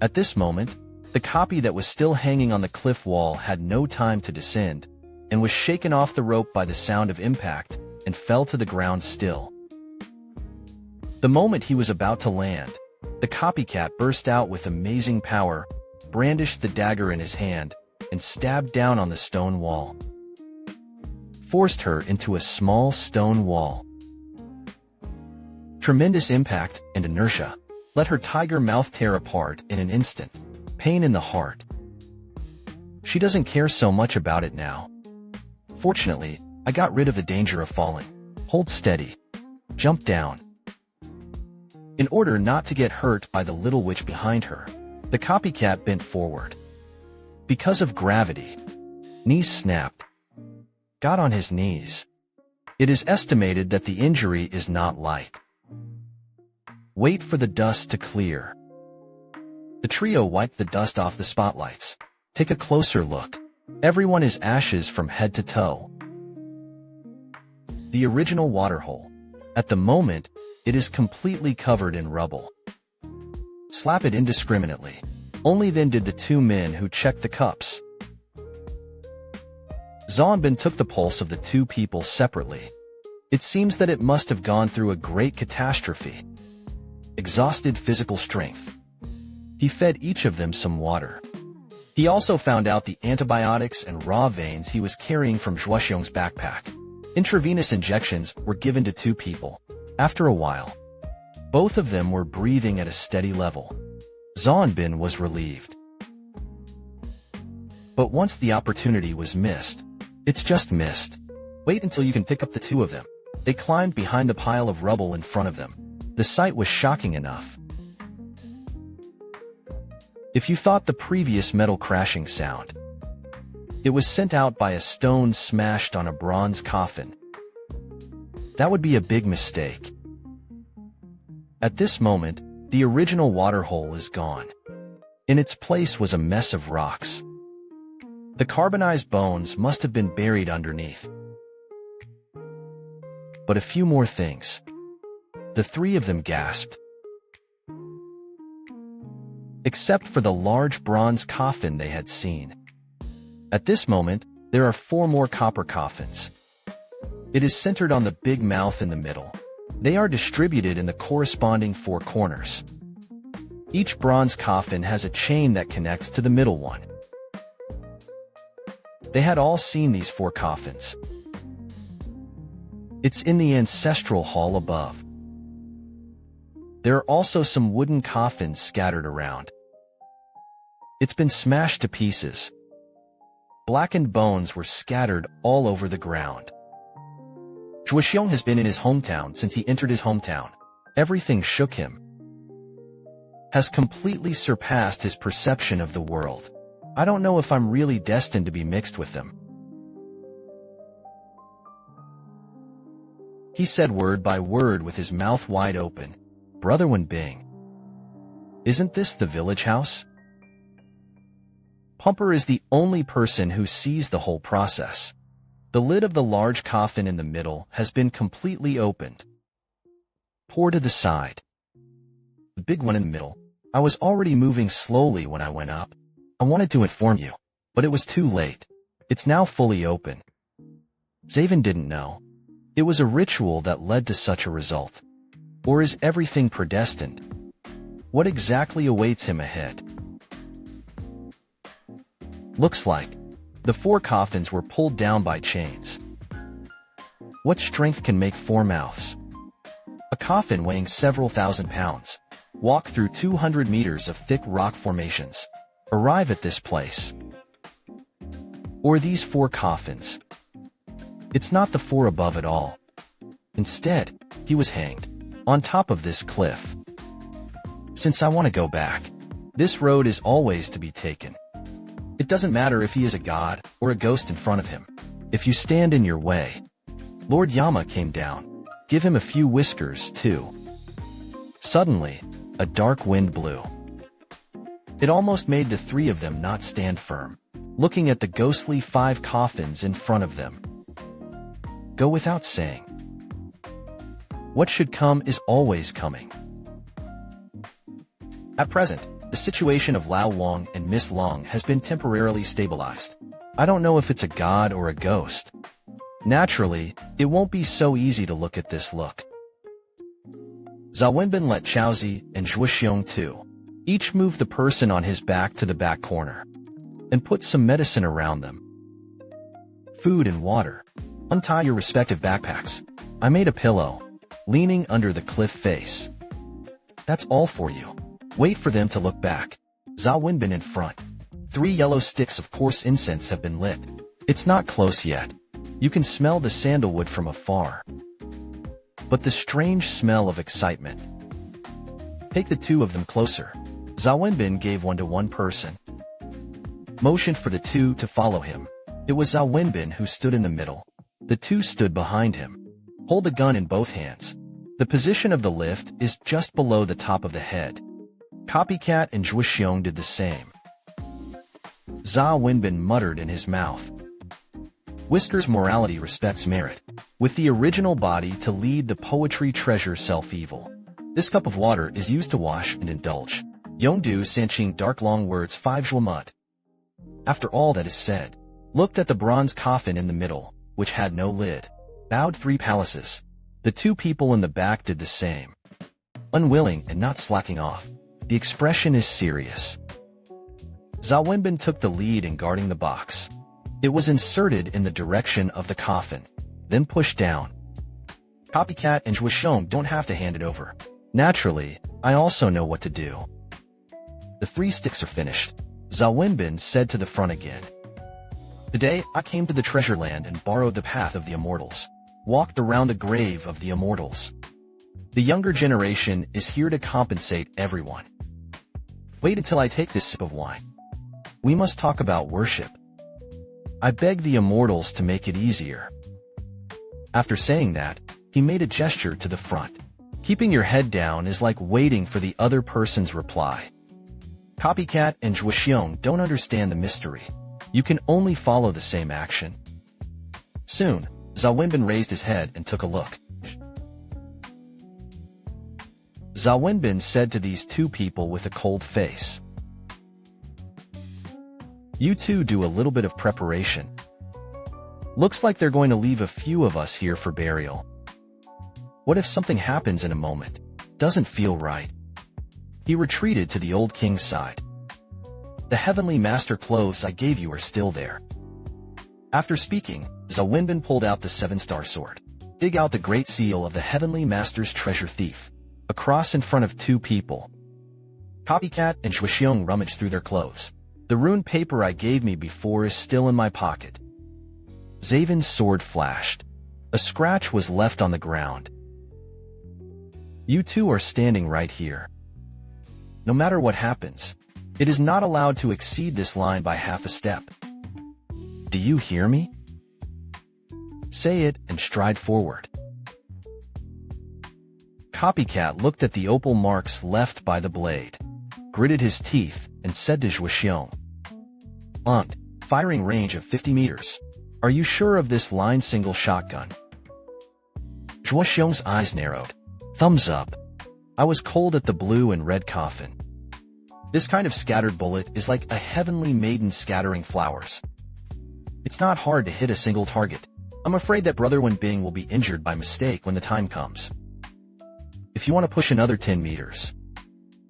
At this moment, the copy that was still hanging on the cliff wall had no time to descend, and was shaken off the rope by the sound of impact and fell to the ground still. The moment he was about to land, the copycat burst out with amazing power, brandished the dagger in his hand, and stabbed down on the stone wall. Forced her into a small stone wall. Tremendous impact and inertia let her tiger mouth tear apart in an instant, pain in the heart. She doesn't care so much about it now. Fortunately, I got rid of the danger of falling. Hold steady. Jump down. In order not to get hurt by the little witch behind her, the copycat bent forward. Because of gravity, knees snapped. Got on his knees. It is estimated that the injury is not light. Wait for the dust to clear. The trio wiped the dust off the spotlights. Take a closer look. Everyone is ashes from head to toe. The original waterhole. At the moment, it is completely covered in rubble. Slap it indiscriminately. Only then did the two men who checked the cups. Zonbin took the pulse of the two people separately. It seems that it must have gone through a great catastrophe. Exhausted physical strength. He fed each of them some water. He also found out the antibiotics and raw veins he was carrying from Zhuoxiong's backpack. Intravenous injections were given to two people. After a while, both of them were breathing at a steady level. Zonbin was relieved. But once the opportunity was missed, it's just missed. Wait until you can pick up the two of them. They climbed behind the pile of rubble in front of them. The sight was shocking enough. If you thought the previous metal crashing sound, it was sent out by a stone smashed on a bronze coffin, that would be a big mistake. At this moment, the original waterhole is gone. In its place was a mess of rocks. The carbonized bones must have been buried underneath. But a few more things. The three of them gasped. Except for the large bronze coffin they had seen. At this moment, there are 4 more copper coffins. It is centered on the big mouth in the middle. They are distributed in the corresponding 4 corners. Each bronze coffin has a chain that connects to the middle one. They had all seen these 4 coffins. It's in the ancestral hall above. There are also some wooden coffins scattered around. It's been smashed to pieces. Blackened bones were scattered all over the ground. Zhuoxiong has been in his hometown since he entered his hometown. Everything shook him. Has completely surpassed his perception of the world. I don't know if I'm really destined to be mixed with them. He said word by word with his mouth wide open. Brother Wenbing. Isn't this the village house? Pumper is the only person who sees the whole process. The lid of the large coffin in the middle has been completely opened. Pour to the side. The big one in the middle. I was already moving slowly when I went up. I wanted to inform you, but it was too late. It's now fully open. Zaven didn't know. It was a ritual that led to such a result. Or is everything predestined? What exactly awaits him ahead? Looks like the 4 coffins were pulled down by chains. What strength can make 4 mouths? A coffin weighing several thousand pounds. Walk through 200 meters of thick rock formations. Arrive at this place. Or these 4 coffins. It's not the 4 above at all. Instead, he was hanged on top of this cliff. Since I want to go back, this road is always to be taken. It doesn't matter if he is a god or a ghost in front of him. If you stand in your way. Lord Yama came down. Give him a few whiskers, too. Suddenly, a dark wind blew. It almost made the 3 of them not stand firm, looking at the ghostly 5 coffins in front of them. Go without saying. What should come is always coming. At present, The situation of Lao Wang and Miss Long has been temporarily stabilized. I don't know if it's a god or a ghost. Naturally, it won't be so easy to look at this look. Zhao Wenbin let Chaozi and Zhuo Xiong too. Each move the person on his back to the back corner and put some medicine around them. Food and water. Untie your respective backpacks. I made a pillow, leaning under the cliff face. That's all for you. Wait for them to look back. Zhao Wenbin in front. 3 yellow sticks of coarse incense have been lit. It's not close yet. You can smell the sandalwood from afar. But the strange smell of excitement. Take the 2 of them closer. Zhao Wenbin gave one to one person. Motioned for the 2 to follow him. It was Zhao Wenbin who stood in the middle. The 2 stood behind him. Hold the gun in both hands. The position of the lift is just below the top of the head. Copycat and Zhuo Xiong did the same. Zhao Wenbin muttered in his mouth. Whisker's morality respects merit. With the original body to lead the poetry treasure self-evil. This cup of water is used to wash and indulge. Yongdu Sanqing dark long words 5 Zhuo mud. After all that is said, looked at the bronze coffin in the middle, which had no lid. Bowed 3 palaces. The 2 people in the back did the same. Unwilling and not slacking off. The expression is serious. Zhao Wenbin took the lead in guarding the box. It was inserted in the direction of the coffin, then pushed down. Copycat and Zhuo Xiong don't have to hand it over. Naturally, I also know what to do. The 3 sticks are finished. Zhao Wenbin said to the front again. Today, I came to the treasure land and borrowed the path of the immortals. Walked around the grave of the immortals. The younger generation is here to compensate everyone. Wait until I take this sip of wine. We must talk about worship. I beg the immortals to make it easier. After saying that, he made a gesture to the front. Keeping your head down is like waiting for the other person's reply. Copycat and Zhuo Xiong don't understand the mystery. You can only follow the same action. Soon, Zhao Wenbin raised his head and took a look. Zhao Wenbin said to these 2 people with a cold face. You 2 do a little bit of preparation. Looks like they're going to leave a few of us here for burial. What if something happens in a moment? Doesn't feel right. He retreated to the old king's side. The heavenly master clothes I gave you are still there. After speaking, Zhao Wenbin pulled out the 7-star sword. Dig out the great seal of the heavenly master's treasure thief. A cross in front of 2 people. Copycat and Zhuo Xiong rummaged through their clothes. The rune paper I gave me before is still in my pocket. Zaven's sword flashed. A scratch was left on the ground. You 2 are standing right here. No matter what happens, it is not allowed to exceed this line by half a step. Do you hear me? Say it and stride forward. Copycat looked at the opal marks left by the blade, gritted his teeth, and said to Zhuo Xiong. Firing range of 50 meters. Are you sure of this line single shotgun? Zhuo Xiong's eyes narrowed. Thumbs up. I was cold at the blue and red coffin. This kind of scattered bullet is like a heavenly maiden scattering flowers. It's not hard to hit a single target. I'm afraid that Brother Wenbing will be injured by mistake when the time comes. If you want to push another 10 meters.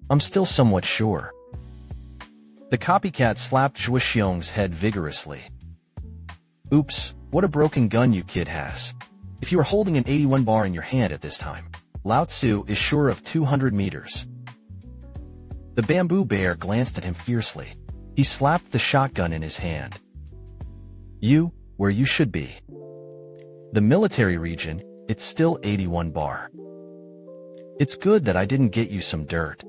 I'm still somewhat sure. The copycat slapped Zhuo Xiong's head vigorously. Oops, what a broken gun you kid has. If you are holding an 81 bar in your hand at this time, Lao Tzu is sure of 200 meters. The bamboo bear glanced at him fiercely. He slapped the shotgun in his hand. You, where you should be. The military region, it's still 81 bar. It's good that I didn't get you some dirt.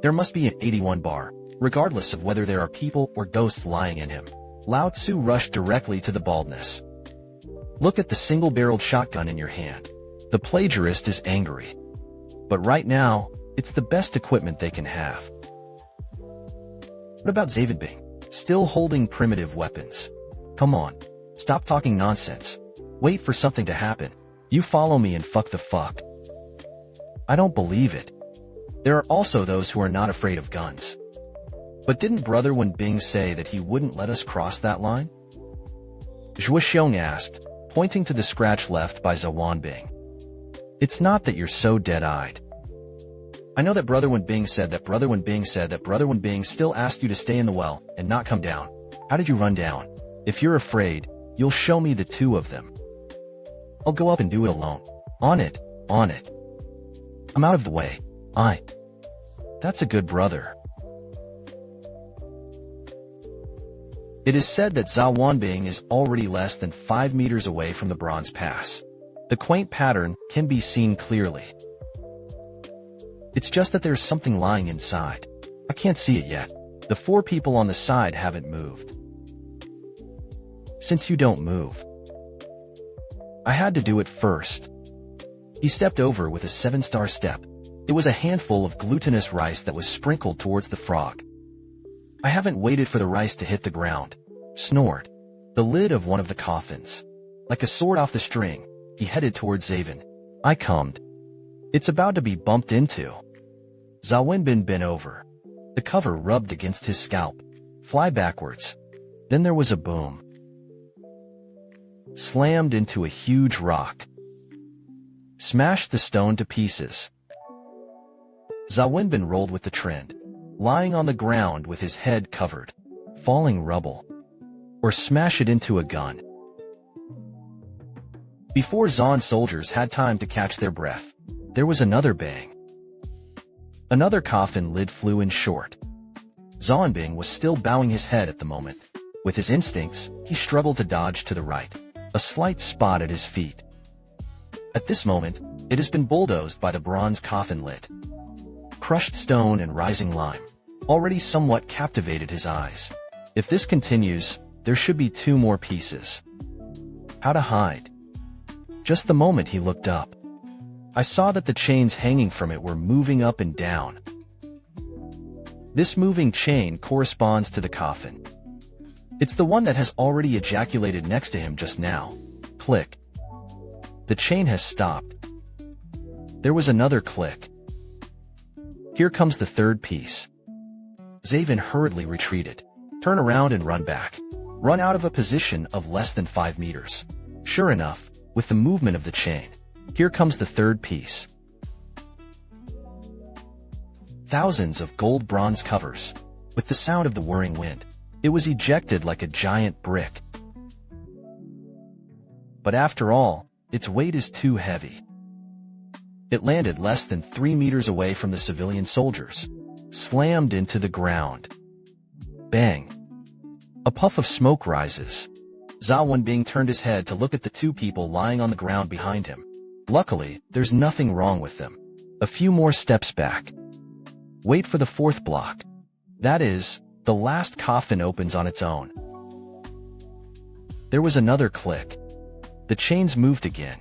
There must be an 81 bar, regardless of whether there are people or ghosts lying in him. Lao Tzu rushed directly to the baldness. Look at the single-barreled shotgun in your hand. The plagiarist is angry. But right now, it's the best equipment they can have. What about Zavenbing? Still holding primitive weapons. Come on, stop talking nonsense. Wait for something to happen. You follow me and fuck the fuck. I don't believe it. There are also those who are not afraid of guns. But didn't Brother Wenbing say that he wouldn't let us cross that line? Zhuo Xiong asked, pointing to the scratch left by Zhao Wanbing. It's not that you're so dead-eyed. I know that Brother Wenbing said that Brother Wenbing still asked you to stay in the well and not come down. How did you run down? If you're afraid, you'll show me the two of them. I'll go up and do it alone. On it. I'm out of the way. That's a good brother. It is said that Zhao Wanbing is already less than 5 meters away from the Bronze Pass. The quaint pattern can be seen clearly. It's just that there's something lying inside. I can't see it yet. The 4 people on the side haven't moved. Since you don't move, I had to do it first. He stepped over with a 7-star step. It was a handful of glutinous rice that was sprinkled towards the frog. I haven't waited for the rice to hit the ground. Snored. The lid of one of the coffins. Like a sword off the string, he headed towards Zaven. I cummed. It's about to be bumped into. Zhao Wenbin bent over. The cover rubbed against his scalp. Fly backwards. Then there was a boom. Slammed into a huge rock. Smashed the stone to pieces. Zhao Wenbin rolled with the trend, lying on the ground with his head covered. Falling rubble. Or smash it into a gun. Before Zhan soldiers had time to catch their breath, there was another bang. Another coffin lid flew in short. Zonbing was still bowing his head at the moment. With his instincts, he struggled to dodge to the right. A slight spot at his feet. At this moment, it has been bulldozed by the bronze coffin lid. Crushed stone and rising lime already somewhat captivated his eyes. If this continues, there should be 2 more pieces. How to hide? Just the moment he looked up, I saw that the chains hanging from it were moving up and down. This moving chain corresponds to the coffin. It's the one that has already ejaculated next to him just now. Click. The chain has stopped. There was another click. Here comes the 3rd piece. Zaven hurriedly retreated. Turn around and run back. Run out of a position of less than 5 meters. Sure enough, with the movement of the chain, here comes the 3rd piece. Thousands of gold bronze covers. With the sound of the whirring wind, it was ejected like a giant brick. But after all, its weight is too heavy. It landed less than 3 meters away from the civilian soldiers. Slammed into the ground. Bang. A puff of smoke rises. Zhao Wenbing turned his head to look at the 2 people lying on the ground behind him. Luckily, there's nothing wrong with them. A few more steps back. Wait for the 4th block. That is, the last coffin opens on its own. There was another click. The chains moved again.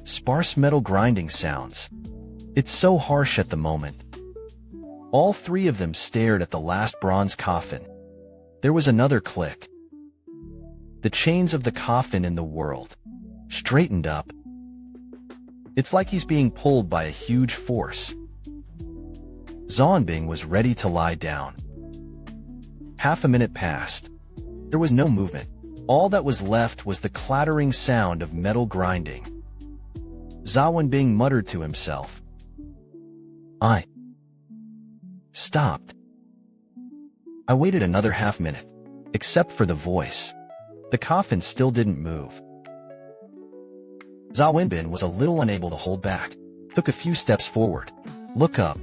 Sparse metal grinding sounds. It's so harsh at the moment. All 3 of them stared at the last bronze coffin. There was another click. The chains of the coffin in the world straightened up. It's like he's being pulled by a huge force. Zonbing was ready to lie down. Half a minute passed. There was no movement. All that was left was the clattering sound of metal grinding. Zhao Wenbing muttered to himself. I stopped. I waited another half minute, except for the voice. The coffin still didn't move. Zhao Wenbin was a little unable to hold back, took a few steps forward. Look up.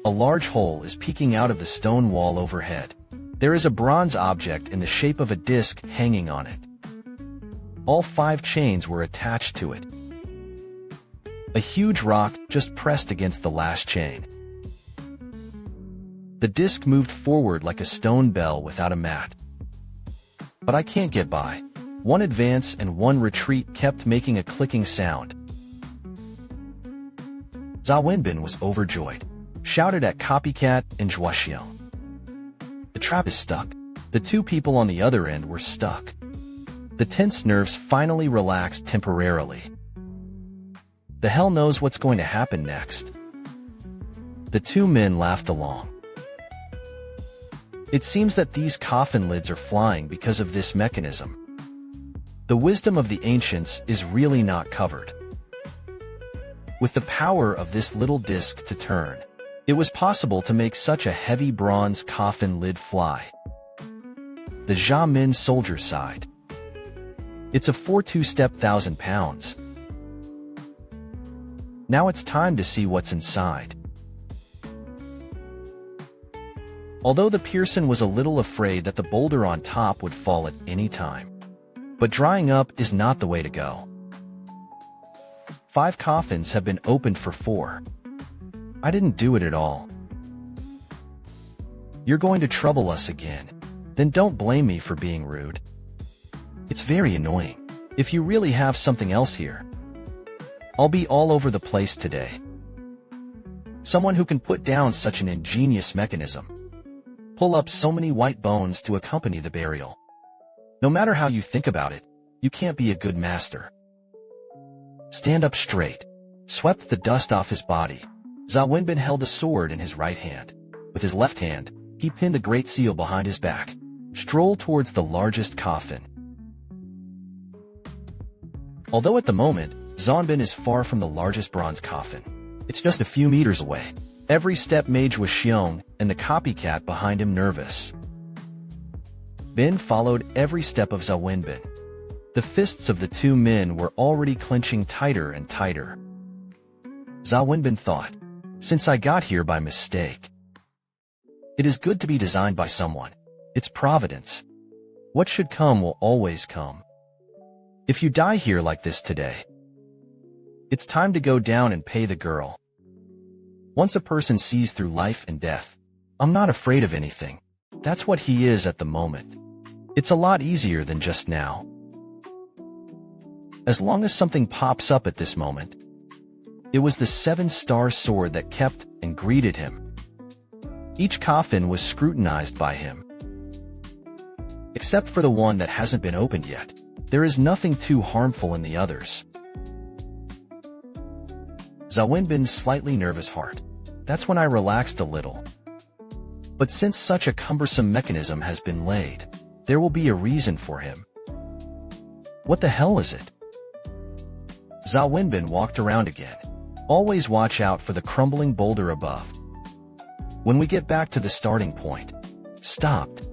A large hole is peeking out of the stone wall overhead. There is a bronze object in the shape of a disc hanging on it. All 5 chains were attached to it. A huge rock just pressed against the last chain. The disc moved forward like a stone bell without a mat. But I can't get by. One advance and one retreat kept making a clicking sound. Zhao Wenbin was overjoyed, shouted at Copycat and Zhuo Xiong. The trap is stuck. The 2 people on the other end were stuck. The tense nerves finally relaxed temporarily. The hell knows what's going to happen next. The 2 men laughed along. It seems that these coffin lids are flying because of this mechanism. The wisdom of the ancients is really not covered. With the power of this little disc to turn, it was possible to make such a heavy bronze coffin lid fly. The Jia Min soldier side. It's a 4-2-step 1,000 pounds. Now it's time to see what's inside. Although the Pearson was a little afraid that the boulder on top would fall at any time. But drying up is not the way to go. 5 coffins have been opened for 4. I didn't do it at all. You're going to trouble us again. Then don't blame me for being rude. It's very annoying. If you really have something else here, I'll be all over the place today. Someone who can put down such an ingenious mechanism. Pull up so many white bones to accompany the burial. No matter how you think about it, you can't be a good master. Stand up straight. Swept the dust off his body. Zhao Wenbin held a sword in his right hand. With his left hand, he pinned the great seal behind his back. Strolled towards the largest coffin. Although at the moment, Zonbin is far from the largest bronze coffin. It's just a few meters away. Every step Mage was Xiong, and the copycat behind him nervous. Bin followed every step of Zhao Wenbin. The fists of the two men were already clenching tighter and tighter. Zhao Wenbin thought, since I got here by mistake. It is good to be designed by someone. It's providence. What should come will always come. If you die here like this today, it's time to go down and pay the girl. Once a person sees through life and death, I'm not afraid of anything. That's what he is at the moment. It's a lot easier than just now. As long as something pops up at this moment, it was the 7-star sword that kept and greeted him. Each coffin was scrutinized by him. Except for the one that hasn't been opened yet, there is nothing too harmful in the others. Zhao Wenbin's slightly nervous heart. That's when I relaxed a little. But since such a cumbersome mechanism has been laid, there will be a reason for him. What the hell is it? Zhao Wenbin walked around again. Always watch out for the crumbling boulder above. When we get back to the starting point, stopped.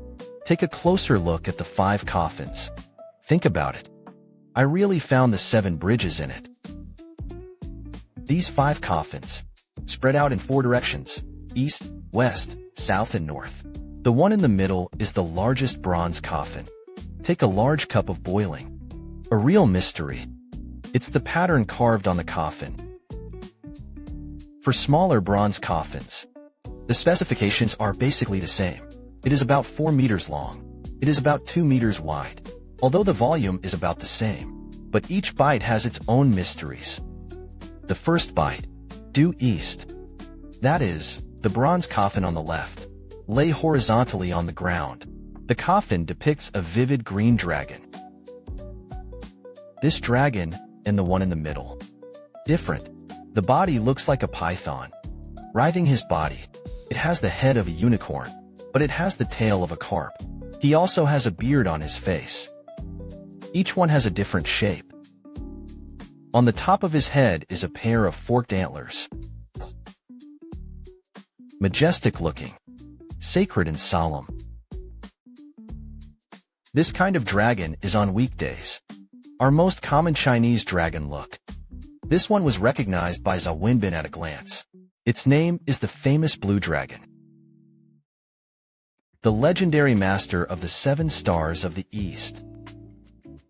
Take a closer look at the 5 coffins. Think about it. I really found the 7 bridges in it. These 5 coffins, spread out in 4 directions, east, west, south and north. The one in the middle is the largest bronze coffin. Take a large cup of boiling. A real mystery. It's the pattern carved on the coffin. For smaller bronze coffins, the specifications are basically the same. It is about 4 meters long. It is about 2 meters wide. Although the volume is about the same, but each bite has its own mysteries. The first bite, due east. That is, the bronze coffin on the left, lay horizontally on the ground. The coffin depicts a vivid green dragon. This dragon, and the one in the middle. Different. The body looks like a python. Writhing his body. It has the head of a unicorn, but it has the tail of a carp. He also has a beard on his face. Each one has a different shape. On the top of his head is a pair of forked antlers. Majestic looking. Sacred and solemn. This kind of dragon is on weekdays. Our most common Chinese dragon look. This one was recognized by Zhao Wenbin at a glance. Its name is the famous blue dragon. The legendary master of the 7 stars of the East.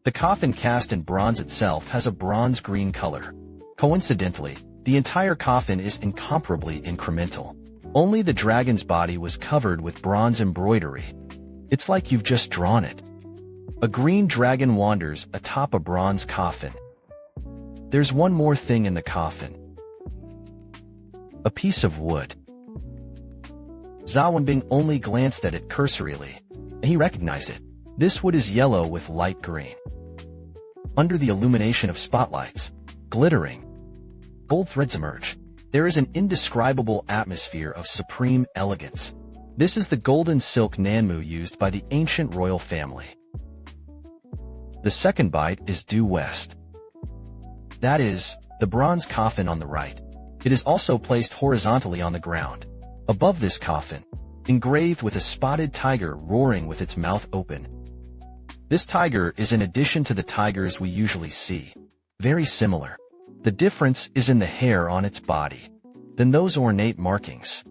The coffin cast in bronze itself has a bronze-green color. Coincidentally, the entire coffin is incomparably incremental. Only the dragon's body was covered with bronze embroidery. It's like you've just drawn it. A green dragon wanders atop a bronze coffin. There's one more thing in the coffin. A piece of wood. Zhao Wenbin only glanced at it cursorily, and he recognized it. This wood is yellow with light green. Under the illumination of spotlights, glittering, gold threads emerge. There is an indescribable atmosphere of supreme elegance. This is the golden silk nanmu used by the ancient royal family. The second bite is due west. That is, the bronze coffin on the right. It is also placed horizontally on the ground. Above this coffin, engraved with a spotted tiger roaring with its mouth open. This tiger is in addition to the tigers we usually see. Very similar. The difference is in the hair on its body. Then those ornate markings.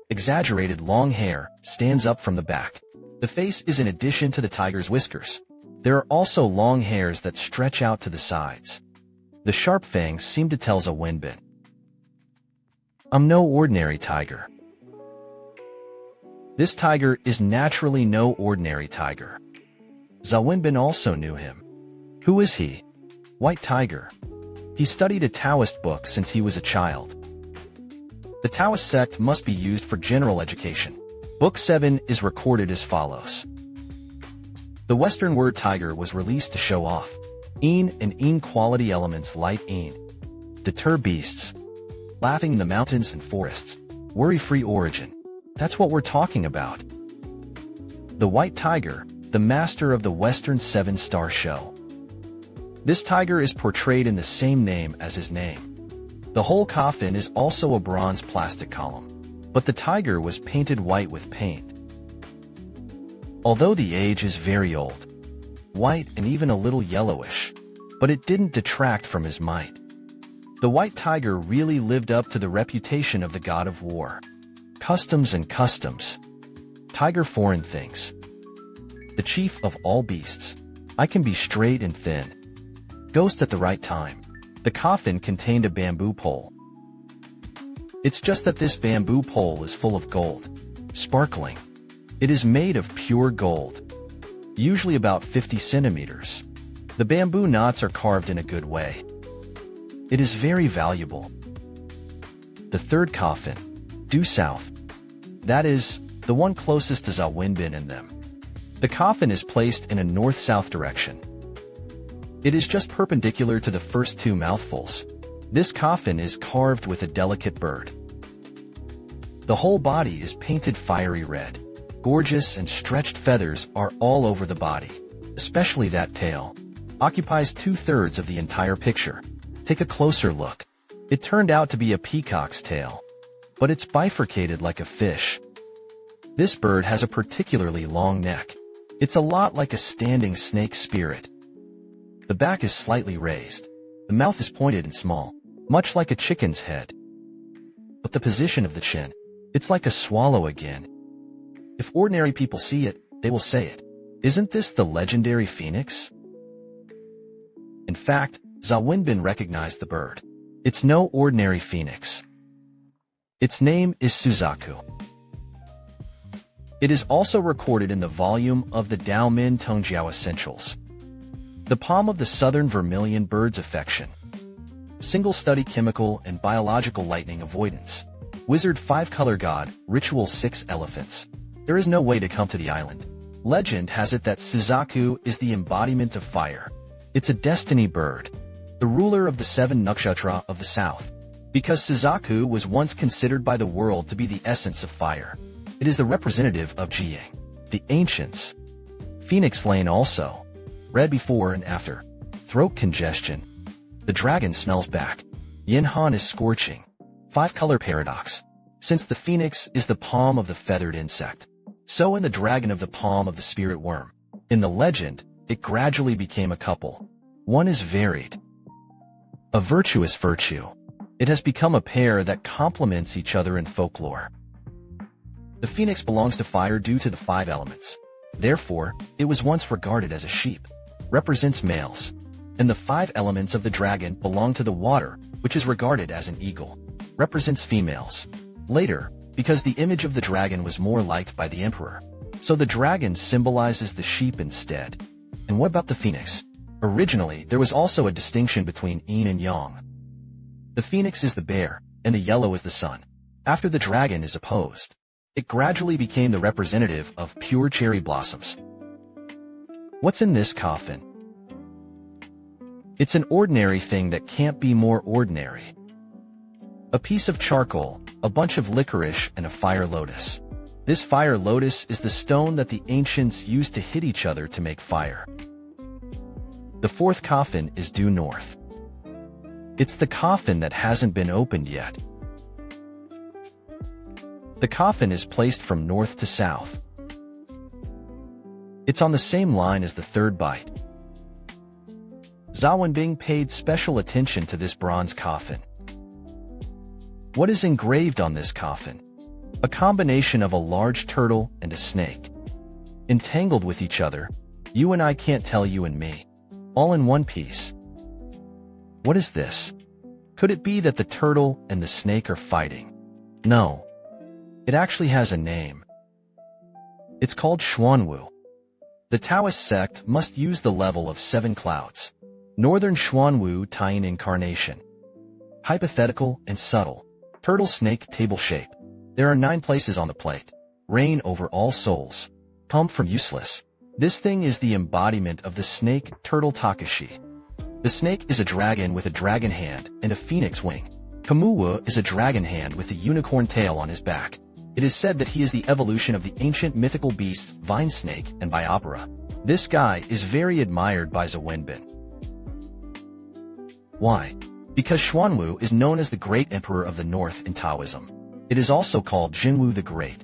Exaggerated long hair stands up from the back. The face is in addition to the tiger's whiskers. There are also long hairs that stretch out to the sides. The sharp fangs seem to tell Zawinbin, "I'm no ordinary tiger." This tiger is naturally no ordinary tiger. Zawinbin also knew him. Who is he? White Tiger. He studied a Taoist book since he was a child. The Taoist sect must be used for general education. Book 7 is recorded as follows. The Western word tiger was released to show off and quality elements light deter beasts, laughing in the mountains and forests, worry-free origin. That's what we're talking about. The White Tiger, the master of the Western 7-star show. This tiger is portrayed in the same name as his name. The whole coffin is also a bronze plastic column, but the tiger was painted white with paint. Although the age is very old, white and even a little yellowish, but it didn't detract from his might. The White Tiger really lived up to the reputation of the god of war. Customs and customs. Tiger foreign things. The chief of all beasts. I can be straight and thin. Ghost at the right time. The coffin contained a bamboo pole. It's just that this bamboo pole is full of gold. Sparkling. It is made of pure gold. Usually about 50 centimeters. The bamboo knots are carved in a good way. It is very valuable. The third coffin, due south. That is, the one closest to Zawinbin and them. The coffin is placed in a north-south direction. It is just perpendicular to the first two mouthfuls. This coffin is carved with a delicate bird. The whole body is painted fiery red. Gorgeous and stretched feathers are all over the body, especially that tail. Occupies 2/3 of the entire picture. Take a closer look. It turned out to be a peacock's tail, but it's bifurcated like a fish. This bird has a particularly long neck. It's a lot like a standing snake spirit. The back is slightly raised. The mouth is pointed and small, much like a chicken's head. But the position of the chin, it's like a swallow again. If ordinary people see it, they will say it. Isn't this the legendary phoenix? In fact, Zawinbin recognized the bird. It's no ordinary phoenix. Its name is Suzaku. It is also recorded in the volume of the Daomin Tongjiao Essentials. The palm of the southern vermilion bird's affection. Single study chemical and biological lightning avoidance. Wizard 5-color god, ritual 6 elephants. There is no way to come to the island. Legend has it that Suzaku is the embodiment of fire. It's a destiny bird, the ruler of the 7 nakshatra of the south. Because Suzaku was once considered by the world to be the essence of fire. It is the representative of Jiyang, the ancients. Phoenix Lane also. Read before and after. Throat congestion. The dragon smells back. Yin Han is scorching. 5-color paradox. Since the phoenix is the palm of the feathered insect, so in the dragon of the palm of the spirit worm. In the legend, it gradually became a couple. One is varied. A virtuous virtue. It has become a pair that complements each other in folklore. The phoenix belongs to fire due to the 5 elements. Therefore, it was once regarded as a sheep, represents males. And the 5 elements of the dragon belong to the water, which is regarded as an eagle, represents females. Later, because the image of the dragon was more liked by the emperor, so the dragon symbolizes the sheep instead. And what about the phoenix? Originally, there was also a distinction between yin and yang. The phoenix is the bear, and the yellow is the sun. After the dragon is opposed, it gradually became the representative of pure cherry blossoms. What's in this coffin? It's an ordinary thing that can't be more ordinary. A piece of charcoal, a bunch of licorice, and a fire lotus. This fire lotus is the stone that the ancients used to hit each other to make fire. The fourth coffin is due north. It's the coffin that hasn't been opened yet. The coffin is placed from north to south. It's on the same line as the third bite. Zhao Wenbing paid special attention to this bronze coffin. What is engraved on this coffin? A combination of a large turtle and a snake. Entangled with each other, you and I can't tell you and me. All in one piece. What is this? Could it be that the turtle and the snake are fighting? No. It actually has a name. It's called Xuanwu. The Taoist sect must use the level of 7 clouds. Northern Xuanwu Taiyin incarnation. Hypothetical and subtle. Turtle snake table shape. There are 9 places on the plate. Reign over all souls. Come from useless. This thing is the embodiment of the snake turtle Takashi. The snake is a dragon with a dragon hand and a phoenix wing. Kamuwa is a dragon hand with a unicorn tail on his back. It is said that he is the evolution of the ancient mythical beasts Vine Snake and Biopera. This guy is very admired by Zhao Wenbin. Why? Because Xuanwu is known as the Great Emperor of the North in Taoism. It is also called Jinwu the Great.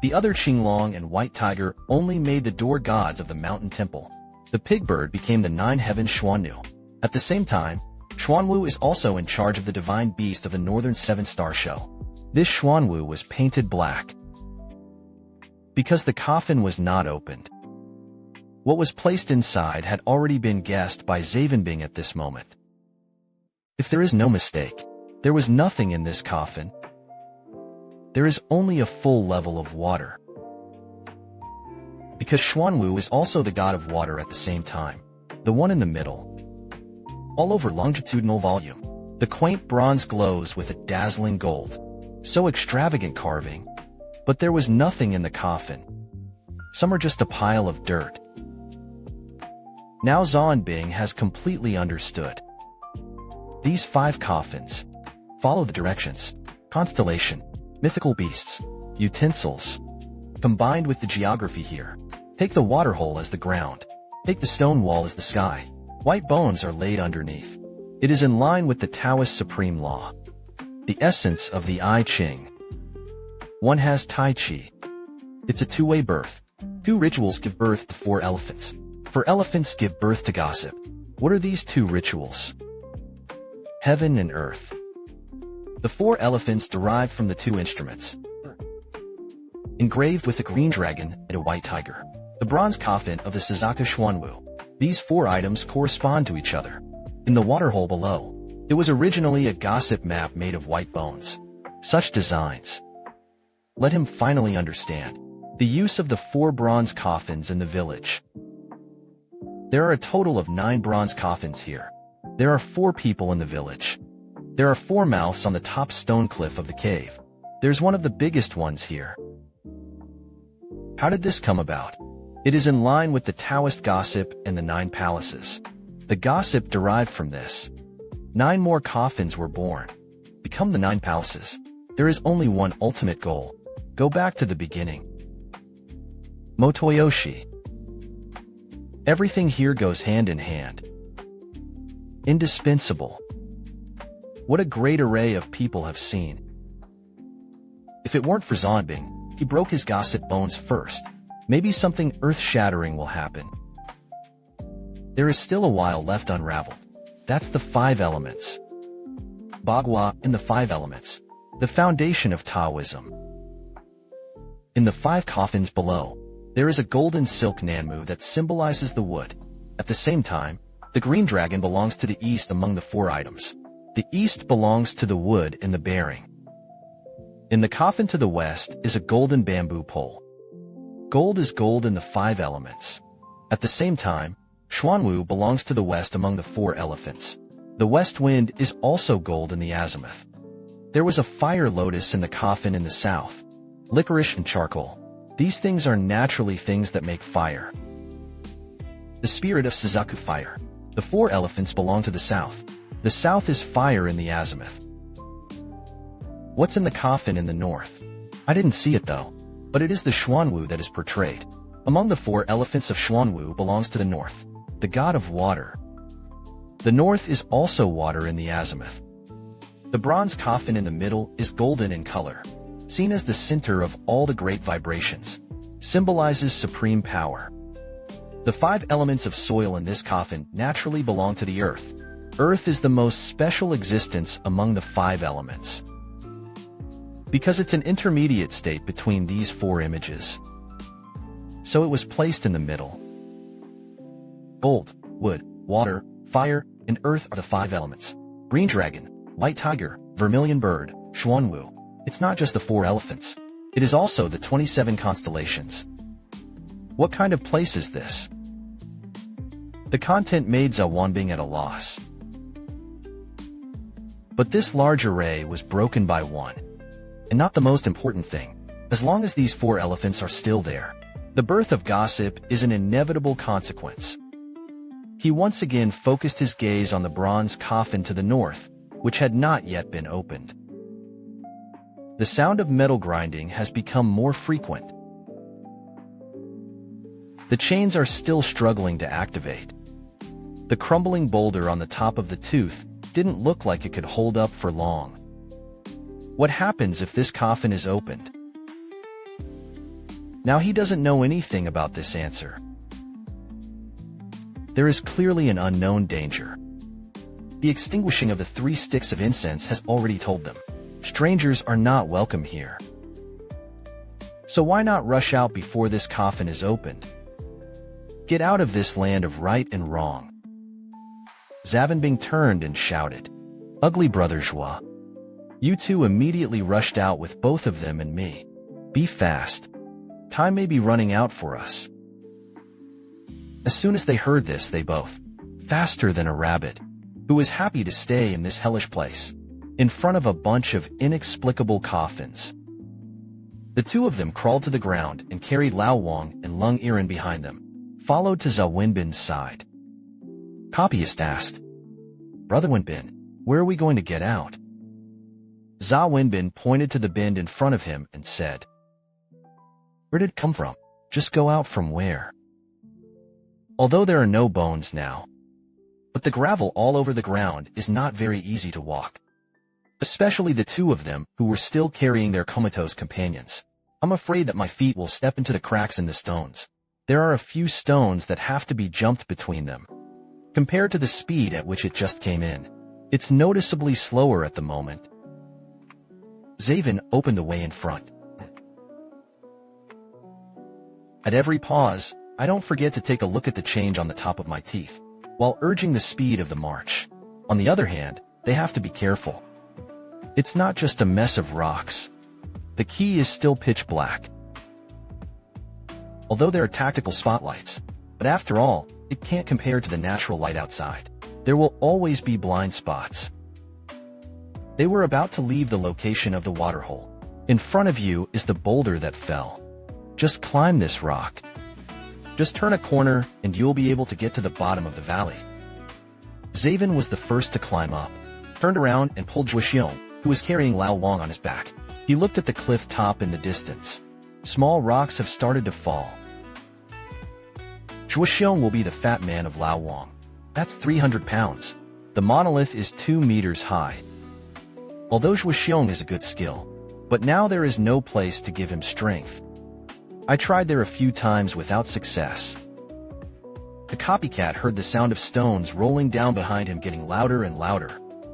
The other Qinglong and White Tiger only made the door gods of the mountain temple. The pig bird became the 9 heavens Xuanwu. At the same time, Xuanwu is also in charge of the divine beast of the northern 7-star show. This Xuanwu was painted black because the coffin was not opened. What was placed inside had already been guessed by Zhao Wenbing at this moment. If there is no mistake, there was nothing in this coffin. There is only a full level of water. Because Xuanwu is also the god of water at the same time, the one in the middle. All over longitudinal volume, the quaint bronze glows with a dazzling gold. So extravagant carving. But there was nothing in the coffin. Some are just a pile of dirt. Now Zhao Wenbing has completely understood. These 5 coffins. Follow the directions. Constellation. Mythical beasts. Utensils. Combined with the geography here. Take the waterhole as the ground. Take the stone wall as the sky. White bones are laid underneath. It is in line with the Taoist supreme law. The essence of the I Ching. One has Tai Chi. It's a 2-way birth. 2 rituals give birth to 4 elephants. 4 elephants give birth to gossip. What are these 2 rituals? Heaven and earth. The 4 elephants derive from the 2 instruments. Engraved with a green dragon and a white tiger. The bronze coffin of the Suzaka Xuanwu. These 4 items correspond to each other. In the waterhole below, it was originally a gossip map made of white bones. Such designs. Let him finally understand the use of the 4 bronze coffins in the village. There are a total of 9 bronze coffins here. There are 4 people in the village. There are 4 mouths on the top stone cliff of the cave. There's one of the biggest ones here. How did this come about? It is in line with the Taoist gossip and the 9 palaces. The gossip derived from this. 9 more coffins were born. Become the 9 palaces. There is only one ultimate goal. Go back to the beginning. Motoyoshi. Everything here goes hand in hand. Indispensable. What a great array of people have seen. If it weren't for Zhao Wenbing, he broke his gossip bones first. Maybe something earth-shattering will happen. There is still a while left unraveled. That's the 5 elements. Bagua and the 5 elements. The foundation of Taoism. In the 5 coffins below, there is a golden silk nanmu that symbolizes the wood. At the same time, the green dragon belongs to the east among the 4 items. The east belongs to the wood and the bearing. In the coffin to the west is a golden bamboo pole. Gold is gold in the 5 elements. At the same time, Xuanwu belongs to the west among the 4 elephants. The west wind is also gold in the azimuth. There was a fire lotus in the coffin in the south. Licorice and charcoal. These things are naturally things that make fire. The spirit of Suzaku fire. The 4 elephants belong to the south. The south is fire in the azimuth. What's in the coffin in the north? I didn't see it though, but it is the Xuanwu that is portrayed. Among the 4 elephants of Xuanwu belongs to the north, the god of water. The north is also water in the azimuth. The bronze coffin in the middle is golden in color, seen as the center of all the great vibrations, symbolizes supreme power. The 5 elements of soil in this coffin naturally belong to the earth. Earth is the most special existence among the 5 elements, because it's an intermediate state between these 4 images. So it was placed in the middle. Gold, wood, water, fire, and earth are the 5 elements. Green dragon, white tiger, vermilion bird, Xuanwu. It's not just the 4 elephants. It is also the 27 constellations. What kind of place is this? The content made Zhao Wanbing at a loss. But this large array was broken by one. And not the most important thing. As long as these 4 elephants are still there, the birth of gossip is an inevitable consequence. He once again focused his gaze on the bronze coffin to the north, which had not yet been opened. The sound of metal grinding has become more frequent. The chains are still struggling to activate. The crumbling boulder on the top of the tooth didn't look like it could hold up for long. What happens if this coffin is opened? Now he doesn't know anything about this answer. There is clearly an unknown danger. The extinguishing of the 3 sticks of incense has already told them. Strangers are not welcome here. So why not rush out before this coffin is opened? Get out of this land of right and wrong. Zhao Wanbing turned and shouted, "Ugly brother Zhua. You 2 immediately rushed out with both of them and me. Be fast. Time may be running out for us." As soon as they heard this, they both, faster than a rabbit, who was happy to stay in this hellish place, in front of a bunch of inexplicable coffins. The 2 of them crawled to the ground and carried Lao Wang and Lung Yiren behind them, followed to Zhao Wanbing's side. Copyist asked, "Brother Wanbing, where are we going to get out?" Zhao Wanbing pointed to the bend in front of him and said, "Where did it come from? Just go out from where?" Although there are no bones now, but the gravel all over the ground is not very easy to walk. Especially the 2 of them who were still carrying their comatose companions. I'm afraid that my feet will step into the cracks in the stones. There are a few stones that have to be jumped between them. Compared to the speed at which it just came in, it's noticeably slower at the moment. Zayvin opened the way in front. At every pause, I don't forget to take a look at the change on the top of my teeth, while urging the speed of the march. On the other hand, they have to be careful. It's not just a mess of rocks. The key is still pitch black. Although there are tactical spotlights, but after all, it can't compare to the natural light outside. There will always be blind spots. They were about to leave the location of the waterhole. In front of you is the boulder that fell. Just climb this rock. Just turn a corner and you'll be able to get to the bottom of the valley. Zayvin was the first to climb up, turned around and pulled Zhuxiong, who was carrying Lao Wang on his back. He looked at the cliff top in the distance. Small rocks have started to fall. Zhuxiong will be the fat man of Lao Wang. That's 300 pounds. The monolith is 2 meters high. Although Zhuxiong is a good skill, but now there is no place to give him strength. I tried there a few times without success. The copycat heard the sound of stones rolling down behind him getting louder and louder.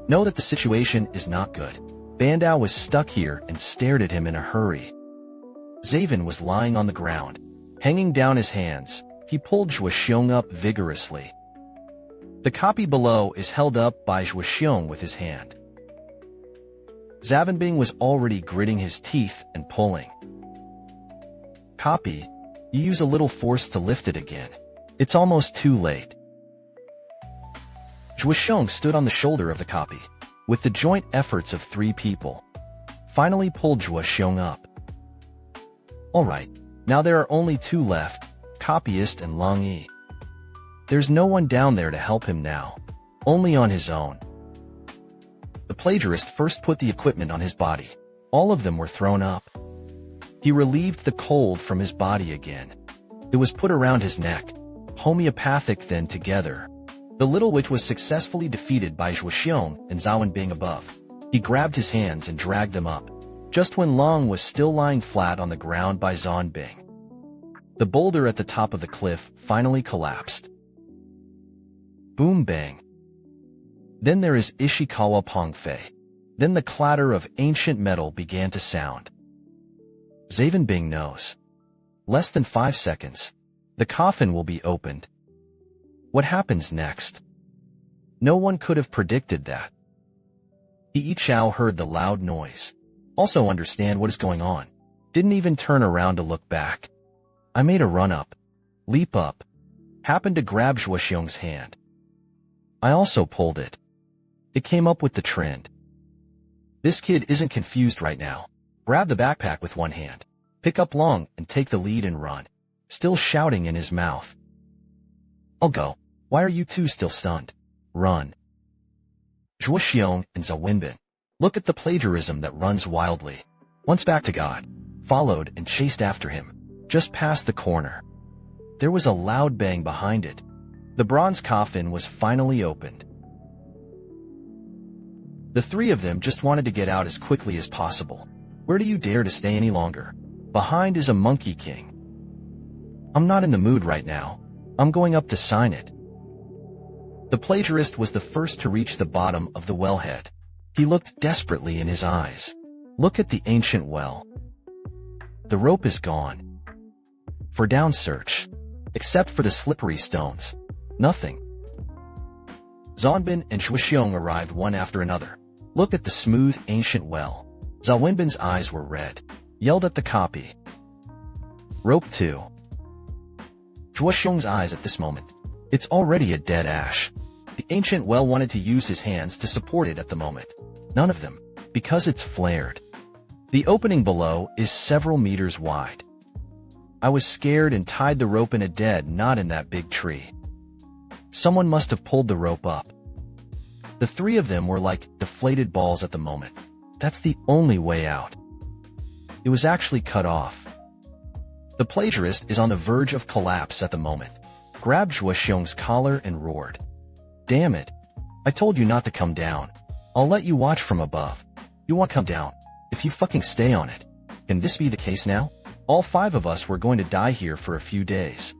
Know that the situation is not good. Bandao was stuck here and stared at him in a hurry. Zayvin was lying on the ground, hanging down his hands. He pulled Zhuxiong up vigorously. The copy below is held up by Zhuxiong with his hand. Zhao Wanbing was already gritting his teeth and pulling. Copy, you use a little force to lift it again. It's almost too late. Zhuxiong stood on the shoulder of the copy, with the joint efforts of 3 people. Finally pulled Zhuxiong up. Alright, now there are only 2 left, Copyist and Long Yi. There's no one down there to help him now, only on his own. The plagiarist first put the equipment on his body, All of them were thrown up. He relieved the cold from his body again. It was put around his neck, homeopathic then together. The little witch was successfully defeated by Zhuoxiong and Zhao Wenbing above. He grabbed his hands and dragged them up, just when Long was still lying flat on the ground by Zhao Wenbing. The boulder at the top of the cliff finally collapsed. Boom bang. Then there is Ishikawa Pengfei. Then the clatter of ancient metal began to sound. Zhao Wenbing knows. Less than 5 seconds. The coffin will be opened. What happens next? No one could have predicted that. Yi Chao heard the loud noise. Also understand what is going on. Didn't even turn around to look back. I made a run up. Leap up. Happened to grab Zhuoxiong's hand. I also pulled it. It came up with the trend. This kid isn't confused right now. Grab the backpack with one hand. Pick up Long and take the lead and run. Still shouting in his mouth. I'll go. Why are you two still stunned? Run. Zhuoxiong and Zhao Wenbing. Look at the plagiarism that runs wildly. Once back to God. Followed and chased after him. Just past the corner. There was a loud bang behind it. The bronze coffin was finally opened. The three of them just wanted to get out as quickly as possible. Where do you dare to stay any longer? Behind is a Monkey King. I'm not in the mood right now. I'm going up to sign it. The plagiarist was the first to reach the bottom of the wellhead. He looked desperately in his eyes. Look at the ancient well. The rope is gone. For down search. Except for the slippery stones. Nothing. Zhao Wenbing and Zhuoxiong arrived one after another. Look at the smooth ancient well. Zhao Wenbing's eyes were red. Yelled at the copy. Rope 2. Zhuoxiong's eyes at this moment. It's already a dead ash. The ancient well wanted to use his hands to support it at the moment. None of them, because it's flared. The opening below is several meters wide. I was scared and tied the rope in a dead knot in that big tree. Someone must have pulled the rope up. The three of them were like deflated balls at the moment. That's the only way out. It was actually cut off. The plagiarist is on the verge of collapse at the moment. Grabbed Zhuoxiong's collar and roared. Damn it. I told you not to come down. I'll let you watch from above. You won't come down. If you fucking stay on it. Can this be the case now? All 5 of us were going to die here for a few days.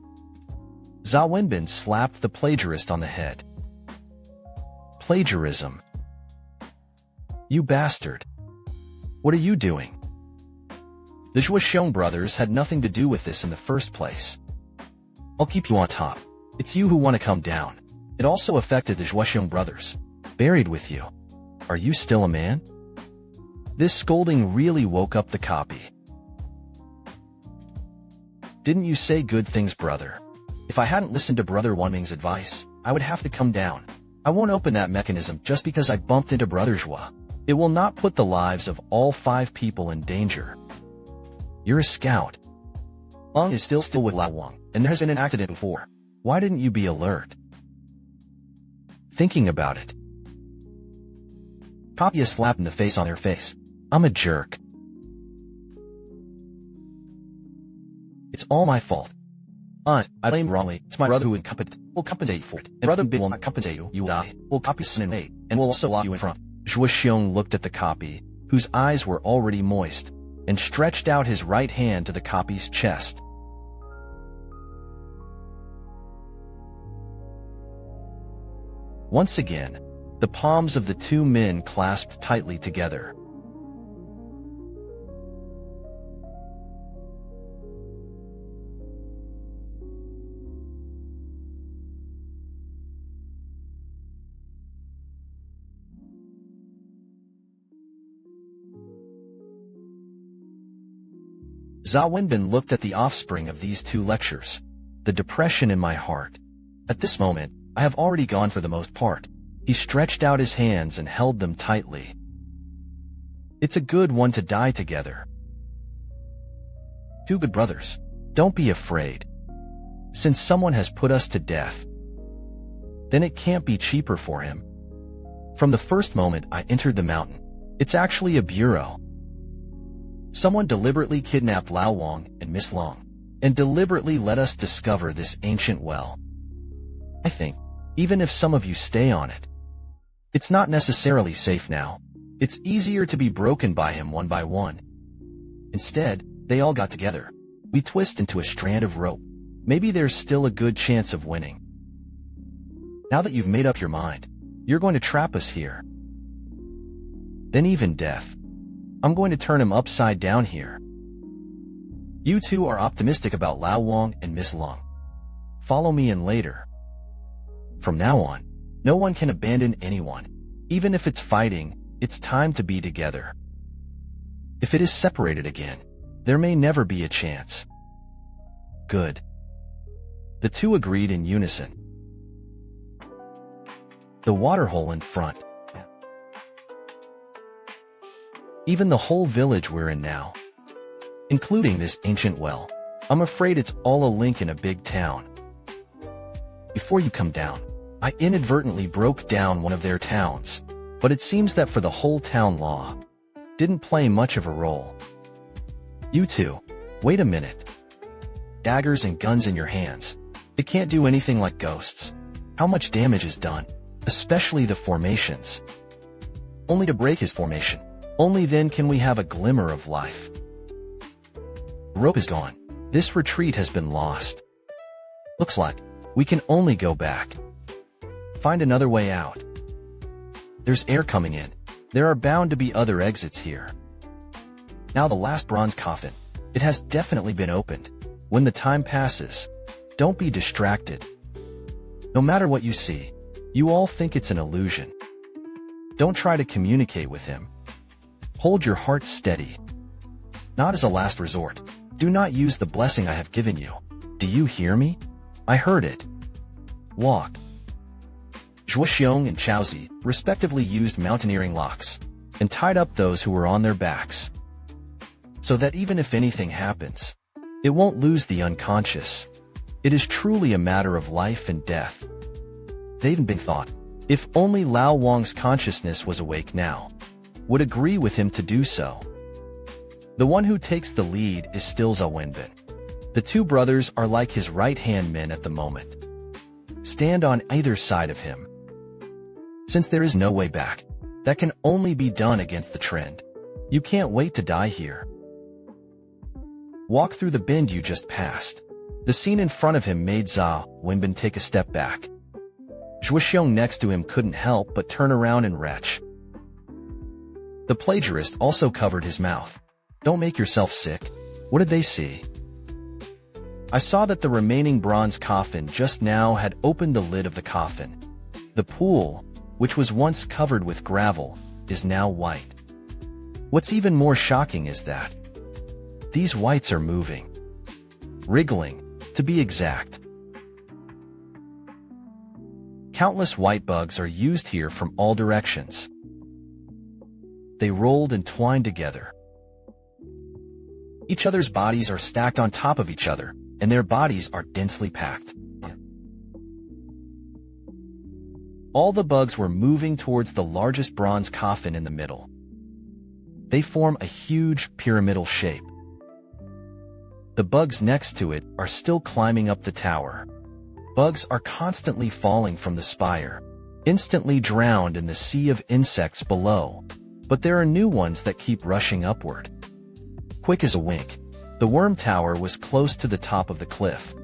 Zhao Wenbing slapped the plagiarist on the head. Plagiarism. You bastard. What are you doing? The Zhuoxiong brothers had nothing to do with this in the first place. I'll keep you on top. It's you who want to come down. It also affected the Zhuoxiong brothers. Buried with you. Are you still a man? This scolding really woke up the copy. Didn't you say good things, brother? If I hadn't listened to Brother Wenbing's advice, I would have to come down. I won't open that mechanism just because I bumped into Brother Zhua. It will not put the lives of all 5 people in danger. You're a scout. Long is still with Lao Wang, and there has been an accident before. Why didn't you be alert? Thinking about it. Copy a slap in the face on their face. I'm a jerk. It's all my fault. I blamed wrongly. It's my brother who incompetent. Will compensate for it. And Brother Big will not compensate you. You will die. Will copy sin and hate, and will also lock you in front. Zhuoxiong looked at the copy, whose eyes were already moist, and stretched out his right hand to the copy's chest. Once again, the palms of the 2 men clasped tightly together. Zhao Wenbing looked at the offspring of these 2 lectures. The depression in my heart. At this moment, I have already gone for the most part. He stretched out his hands and held them tightly. It's a good one to die together. 2 good brothers. Don't be afraid. Since someone has put us to death, then it can't be cheaper for him. From the first moment I entered the mountain, it's actually a bureau. Someone deliberately kidnapped Lao Wang and Miss Long, and deliberately let us discover this ancient well. I think, even if some of you stay on it, it's not necessarily safe now. It's easier to be broken by him one by one. Instead, they all got together. We twist into a strand of rope. Maybe there's still a good chance of winning. Now that you've made up your mind, you're going to trap us here. Then even death. I'm going to turn him upside down here. You two are optimistic about Lao Wang and Miss Long. Follow me in later. From now on, no one can abandon anyone. Even if it's fighting, it's time to be together. If it is separated again, there may never be a chance. Good. The two agreed in unison. The waterhole in front. Even the whole village we're in now, including this ancient well. I'm afraid it's all a link in a big town. Before you come down, I inadvertently broke down one of their towns, but it seems that for the whole town law didn't play much of a role. You two, wait a minute. Daggers and guns in your hands. It can't do anything like ghosts. How much damage is done, especially the formations. Only to break his formation. Only then can we have a glimmer of life. The rope is gone. This retreat has been lost. Looks like we can only go back. Find another way out. There's air coming in. There are bound to be other exits here. Now the last bronze coffin. It has definitely been opened. When the time passes, don't be distracted. No matter what you see, you all think it's an illusion. Don't try to communicate with him. Hold your heart steady. Not as a last resort. Do not use the blessing I have given you. Do you hear me? I heard it. Walk. Zhuoxiong and Chaozi respectively used mountaineering locks and tied up those who were on their backs, so that even if anything happens, it won't lose the unconscious. It is truly a matter of life and death. Zayden Bing thought, if only Lao Wang's consciousness was awake now, would agree with him to do so. The one who takes the lead is still Zhao Wenbin. The two brothers are like his right-hand men at the moment. Stand on either side of him. Since there is no way back, that can only be done against the trend. You can't wait to die here. Walk through the bend you just passed. The scene in front of him made Zhao Wenbin take a step back. Zhuoxiong next to him couldn't help but turn around and retch. The plagiarist also covered his mouth. Don't make yourself sick. What did they see? I saw that the remaining bronze coffin just now had opened the lid of the coffin. The pool, which was once covered with gravel, is now white. What's even more shocking is that these whites are moving. Wriggling, to be exact. Countless white bugs are used here from all directions. They rolled and twined together. Each other's bodies are stacked on top of each other, and their bodies are densely packed. All the bugs were moving towards the largest bronze coffin in the middle. They form a huge pyramidal shape. The bugs next to it are still climbing up the tower. Bugs are constantly falling from the spire, instantly drowned in the sea of insects below. But there are new ones that keep rushing upward. Quick as a wink, the worm tower was close to the top of the cliff.